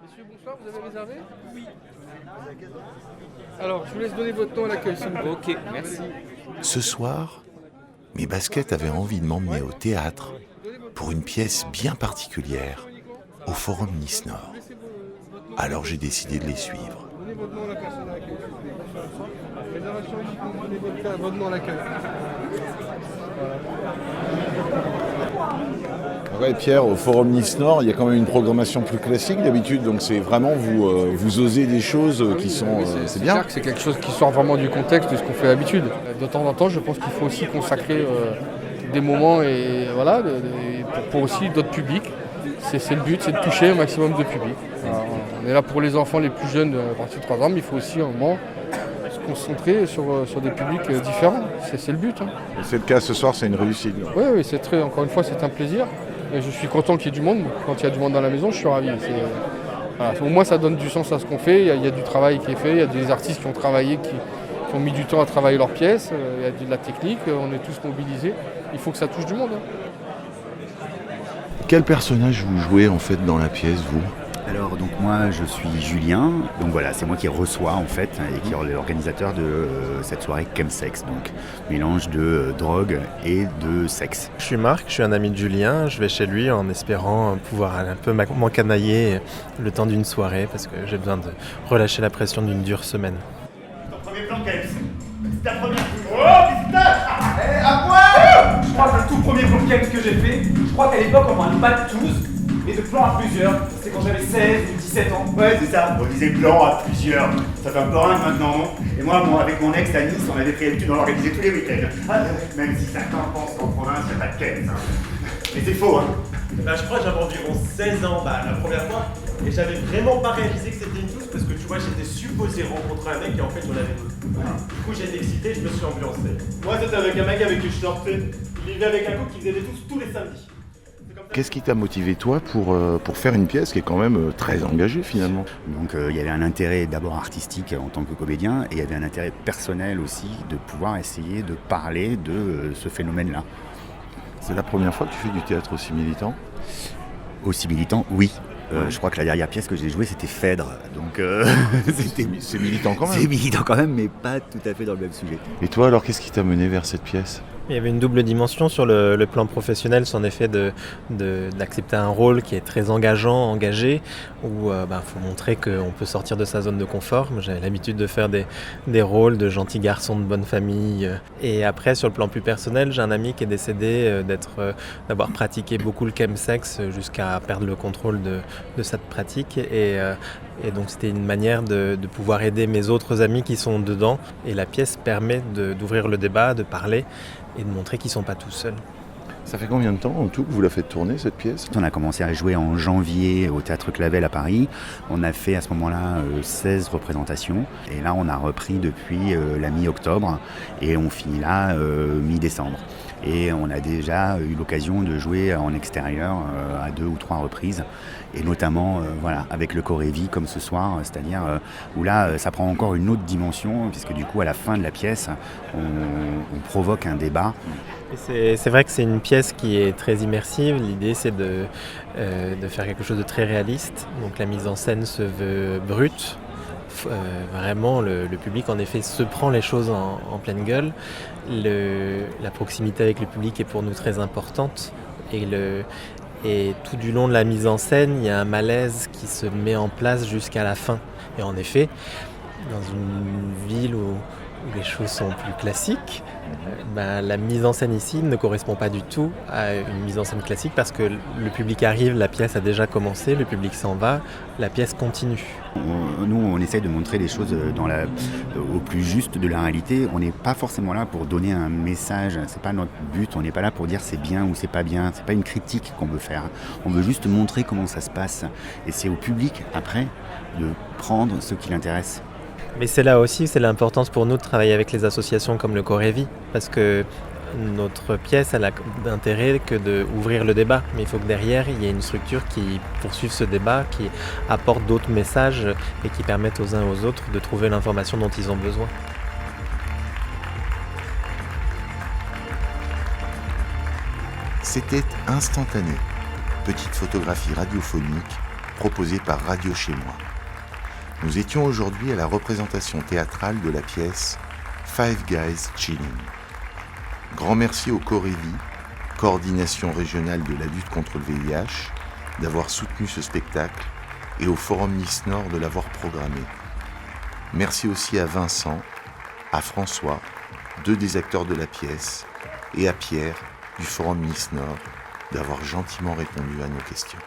Messieurs, bonsoir, vous avez réservé? Oui. Alors, je vous laisse donner votre nom à l'accueil, s'il vous plaît. Ok, merci. Ce soir, mes baskets avaient envie de m'emmener au théâtre pour une pièce bien particulière au Forum Nice Nord. Alors j'ai décidé de les suivre. Donnez votre nom à la personne à l'accueil, s'il vous plaît. Bonsoir. Réservation uniquement, donnez votre nom à l'accueil. Ouais, Pierre, au Forum Nice Nord, il y a quand même une programmation plus classique d'habitude, donc c'est vraiment vous osez des choses qui sont... c'est bien. Clair que c'est quelque chose qui sort vraiment du contexte de ce qu'on fait d'habitude. De temps en temps, je pense qu'il faut aussi consacrer des moments et voilà, pour aussi d'autres publics. C'est le but, c'est de toucher un maximum de public. Alors, on est là pour les enfants les plus jeunes à partir de 3 ans, mais il faut aussi un moment se concentrer sur des publics différents. C'est le but. Hein. C'est le cas ce soir, c'est une réussite. Oui, encore une fois, c'est un plaisir. Et je suis content qu'il y ait du monde. Quand il y a du monde dans la maison, je suis ravi. Voilà. Au moins, ça donne du sens à ce qu'on fait. Il y a du travail qui est fait. Il y a des artistes qui ont travaillé, qui ont mis du temps à travailler leurs pièces. Il y a de la technique. On est tous mobilisés. Il faut que ça touche du monde. Hein. Quel personnage vous jouez en fait dans la pièce, vous ? Alors donc moi je suis Julien, donc voilà c'est moi qui reçois en fait et qui est l'organisateur de cette soirée Chemsex, donc mélange de drogue et de sexe. Je suis Marc, je suis un ami de Julien, je vais chez lui en espérant pouvoir un peu m'encanailler le temps d'une soirée parce que j'ai besoin de relâcher la pression d'une dure semaine. Ton premier plan Kems, c'est ta première... Oh putain. À quoi? Je crois que le tout premier plan Kems que j'ai fait, je crois qu'à l'époque on m'a pas de tous. Et de plans à plusieurs, c'est quand j'avais 16 ou 17 ans. Ouais, c'est ça, on disait plan à plusieurs. Ça fait un peu rien maintenant, non? Et moi, avec mon ex à Nice, on avait pris l'habitude d'en organiser tous les week-ends. Même si certains pensent qu'en province, il n'y a pas de quête. Mais c'est faux, hein. Je crois que j'avais environ 16 ans la première fois. Et j'avais vraiment pas réalisé que c'était une touche parce que tu vois, j'étais supposé rencontrer un mec et en fait, j'en avais deux. Du coup, j'étais excité, je me suis ambiancé. Moi, c'était avec un mec avec qui je sortais. Il vivait avec un couple qui faisait des touches tous les samedis. Qu'est-ce qui t'a motivé toi pour faire une pièce qui est quand même très engagée finalement? Donc il y avait un intérêt d'abord artistique en tant que comédien et il y avait un intérêt personnel aussi de pouvoir essayer de parler de ce phénomène-là. C'est la première fois que tu fais du théâtre aussi militant? Aussi militant, oui. Je crois que la dernière pièce que j'ai jouée c'était Phèdre, donc c'est militant quand même. C'est militant quand même, mais pas tout à fait dans le même sujet. Et toi alors, qu'est-ce qui t'a mené vers cette pièce? Il y avait une double dimension sur le plan professionnel, c'est en effet d'accepter un rôle qui est très engagé, où faut montrer qu'on peut sortir de sa zone de confort. J'avais l'habitude de faire des rôles de gentil garçon de bonne famille. Et après, sur le plan plus personnel, j'ai un ami qui est décédé d'avoir pratiqué beaucoup le chemsex jusqu'à perdre le contrôle de cette pratique. Et donc c'était une manière de pouvoir aider mes autres amis qui sont dedans. Et la pièce permet d'ouvrir le débat, de parler et de montrer qu'ils ne sont pas tout seuls. Ça fait combien de temps en tout que vous la faites tourner cette pièce? On a commencé à jouer en janvier au Théâtre Clavel à Paris. On a fait à ce moment-là 16 représentations. Et là on a repris depuis la mi-octobre et on finit là mi-décembre. Et on a déjà eu l'occasion de jouer en extérieur à 2 ou 3 reprises. Et notamment avec le Corévi comme ce soir, c'est-à-dire où là ça prend encore une autre dimension puisque du coup à la fin de la pièce on provoque un débat. C'est vrai que c'est une pièce qui est très immersive. L'idée c'est de faire quelque chose de très réaliste. Donc la mise en scène se veut brute. Vraiment le public en effet se prend les choses en pleine gueule. La proximité avec le public est pour nous très importante et tout du long de la mise en scène, il y a un malaise qui se met en place jusqu'à la fin. Et en effet, dans une ville où les choses sont plus classiques, la mise en scène ici ne correspond pas du tout à une mise en scène classique parce que le public arrive, la pièce a déjà commencé, le public s'en va, la pièce continue. Nous, on essaie de montrer les choses au plus juste de la réalité. On n'est pas forcément là pour donner un message, c'est pas notre but, on n'est pas là pour dire c'est bien ou c'est pas bien, c'est pas une critique qu'on veut faire. On veut juste montrer comment ça se passe et c'est au public après de prendre ce qui l'intéresse. Mais c'est là aussi, c'est l'importance pour nous de travailler avec les associations comme le Corévi, parce que notre pièce, elle a d'intérêt que d'ouvrir le débat. Mais il faut que derrière, il y ait une structure qui poursuive ce débat, qui apporte d'autres messages et qui permettent aux uns et aux autres de trouver l'information dont ils ont besoin. C'était instantané. Petite photographie radiophonique proposé par Radio Chez Moi. Nous étions aujourd'hui à la représentation théâtrale de la pièce Five Guys Chilling. Grand merci au Corévi, coordination régionale de la lutte contre le VIH, d'avoir soutenu ce spectacle et au Forum Nice Nord de l'avoir programmé. Merci aussi à Vincent, à François, 2 des acteurs de la pièce, et à Pierre du Forum Nice Nord d'avoir gentiment répondu à nos questions.